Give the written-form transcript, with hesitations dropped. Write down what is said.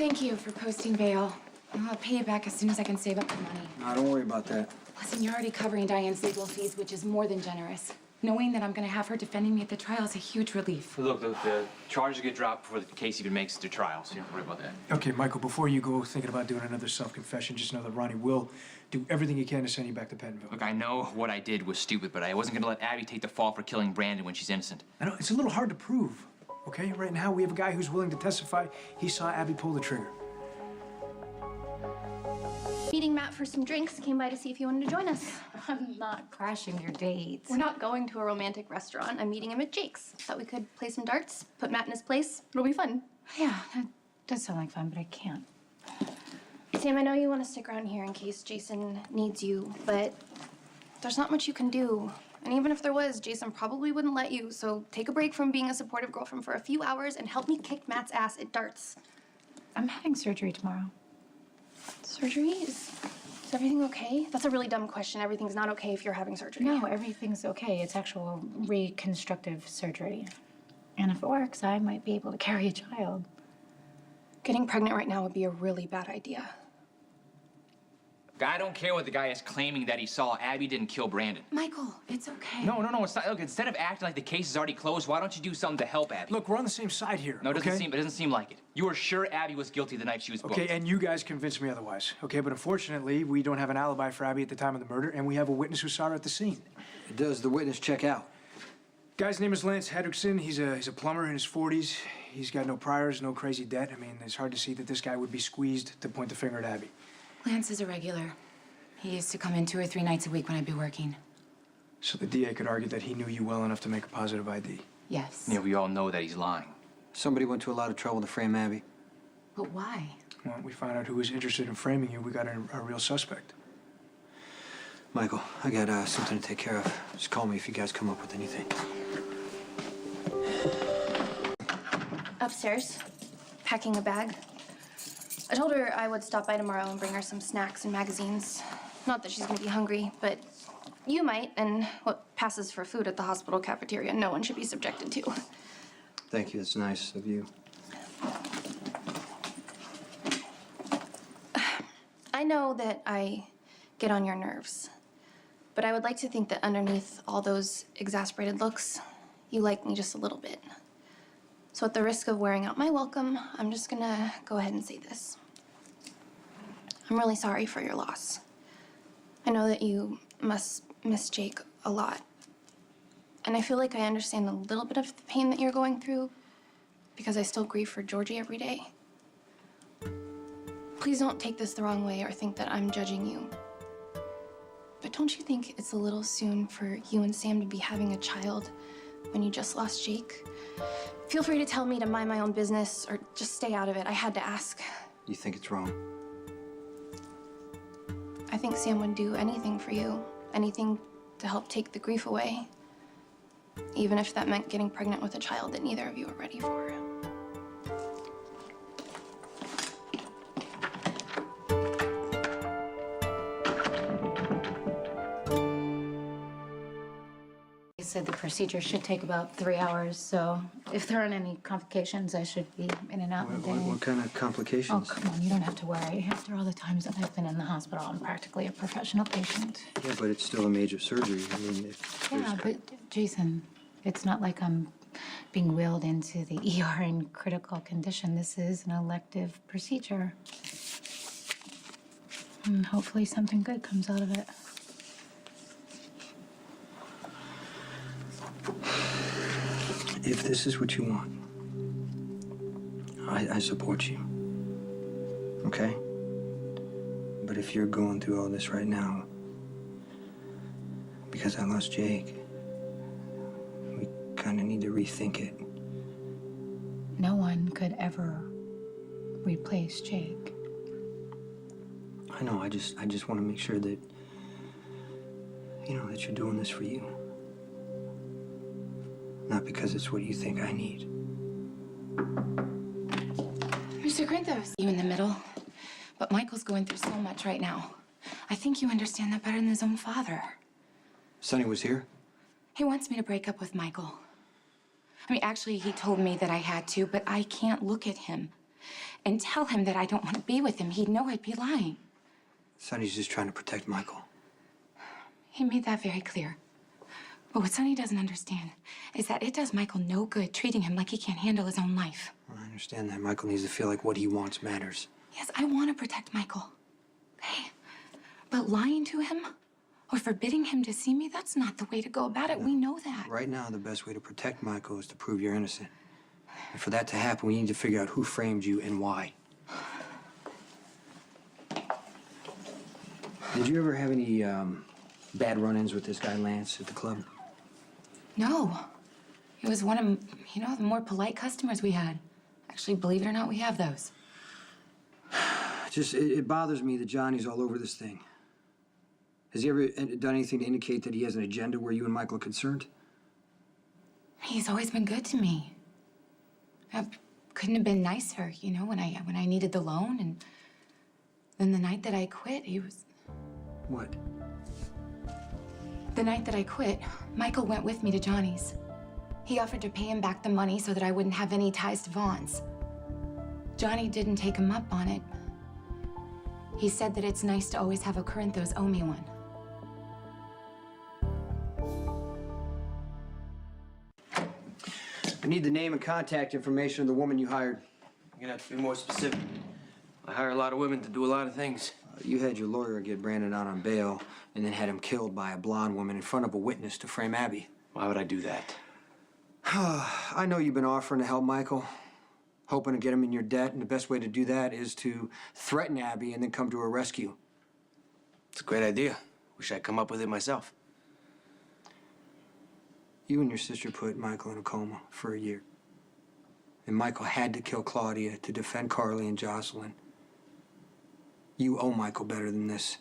Thank you for posting bail. I'll pay you back as soon as I can save up the money. No, don't worry about that. Listen, you're already covering Diane's legal fees, which is more than generous. Knowing that I'm going to have her defending me at the trial is a huge relief. Look, the charges get dropped before the case even makes it to trial, so you don't have to worry about that. Okay, Michael, before you go thinking about doing another self-confession, just know that Ronnie will do everything he can to send you back to Pentonville. Look, I know what I did was stupid, but I wasn't going to let Abby take the fall for killing Brandon when she's innocent. I know, it's a little hard to prove, okay? Right now, we have a guy who's willing to testify he saw Abby pull the trigger. Meeting Matt for some drinks, came by to see if you wanted to join us. I'm not crashing your dates. We're not going to a romantic restaurant. I'm meeting him at Jake's. Thought we could play some darts, put Matt in his place. It'll be fun. Yeah, that does sound like fun, but I can't. Sam, I know you want to stick around here in case Jason needs you, but there's not much you can do. And even if there was, Jason probably wouldn't let you, so take a break from being a supportive girlfriend for a few hours and help me kick Matt's ass at darts. I'm having surgery tomorrow. Surgery? Is everything okay? That's a really dumb question. Everything's not okay if you're having surgery. No, everything's okay. It's actual reconstructive surgery. And if it works, I might be able to carry a child. Getting pregnant right now would be a really bad idea. I don't care what the guy is claiming that he saw. Abby didn't kill Brandon. Michael, it's okay. No, it's not. Look, instead of acting like the case is already closed, why don't you do something to help Abby? Look, we're on the same side here, No, it okay? doesn't seem like it. You were sure Abby was guilty the night she was booked. Okay, and you guys convinced me otherwise, okay? But unfortunately, we don't have an alibi for Abby at the time of the murder, and we have a witness who saw her at the scene. Does the witness check out? Guy's name is Lance Hedrickson. He's a plumber in his 40s. He's got no priors, no crazy debt. I mean, it's hard to see that this guy would be squeezed to point the finger at Abby. Lance is a regular. He used to come in 2 or 3 nights a week when I'd be working. So the DA could argue that he knew you well enough to make a positive ID. Yes. Yeah, we all know that he's lying. Somebody went to a lot of trouble to frame Abby. But why? Well, we found out who was interested in framing you. We got a real suspect. Michael, I got something to take care of. Just call me if you guys come up with anything. Upstairs, packing a bag. I told her I would stop by tomorrow and bring her some snacks and magazines. Not that she's gonna be hungry, but you might, and what passes for food at the hospital cafeteria, no one should be subjected to. Thank you, that's nice of you. I know that I get on your nerves, but I would like to think that underneath all those exasperated looks, you like me just a little bit. So at the risk of wearing out my welcome, I'm just gonna go ahead and say this. I'm really sorry for your loss. I know that you must miss Jake a lot. And I feel like I understand a little bit of the pain that you're going through because I still grieve for Georgie every day. Please don't take this the wrong way or think that I'm judging you. But don't you think it's a little soon for you and Sam to be having a child when you just lost Jake? Feel free to tell me to mind my own business or just stay out of it. I had to ask. You think it's wrong? I think Sam would do anything for you, anything to help take the grief away, even if that meant getting pregnant with a child that neither of you are ready for. He said the procedure should take about 3 hours, so if there aren't any complications, I should be in and out in a day. What kind of Oh, complications? come on, you don't have to worry. After all the times that I've been in the hospital, I'm practically a professional patient. Yeah, but it's still a major surgery. I mean, if Yeah, there's... but Jason, it's not like I'm being wheeled into the ER in critical condition. This is an elective procedure. And hopefully something good comes out of it. If this is what you want, I support you. Okay? But if you're going through all this right now because I lost Jake, we kind of need to rethink it. No one could ever replace Jake. I know, I just want to make sure that, you know, that you're doing this for you. Not because it's what you think I need. Mr. Grinthos, you in the middle. But Michael's going through so much right now. I think you understand that better than his own father. Sonny was here? He wants me to break up with Michael. I mean, actually, he told me that I had to, but I can't look at him. and tell him that I don't want to be with him, he'd know I'd be lying. Sonny's just trying to protect Michael. He made that very clear. But what Sonny doesn't understand is that it does Michael no good treating him like he can't handle his own life. I understand that. Michael needs to feel like what he wants matters. Yes, I want to protect Michael. Okay? But lying to him or forbidding him to see me, that's not the way to go about it. We know that. Right now, the best way to protect Michael is to prove you're innocent. And for that to happen, we need to figure out who framed you and why. Did you ever have any bad run-ins with this guy Lance at the club? No. He was one of, the more polite customers we had. Actually, believe it or not, we have those. It bothers me that Johnny's all over this thing. Has he ever done anything to indicate that he has an agenda where you and Michael are concerned? He's always been good to me. I couldn't have been nicer, when I needed the loan. And then the night that I quit, he was... What? The night that I quit, Michael went with me to Johnny's. He offered to pay him back the money so that I wouldn't have any ties to Vaughn's. Johnny didn't take him up on it. He said that it's nice to always have a Corinthos owe me one. I need the name and contact information of the woman you hired. You're gonna have to be more specific. I hire a lot of women to do a lot of things. You had your lawyer get Brandon out on bail and then had him killed by a blonde woman in front of a witness to frame Abby. Why would I do that? I know you've been offering to help Michael, hoping to get him in your debt, and the best way to do that is to threaten Abby and then come to her rescue. It's a great idea. Wish I'd come up with it myself. You and your sister put Michael in a coma for a year. And Michael had to kill Claudia to defend Carly and Jocelyn. You owe Michael better than this.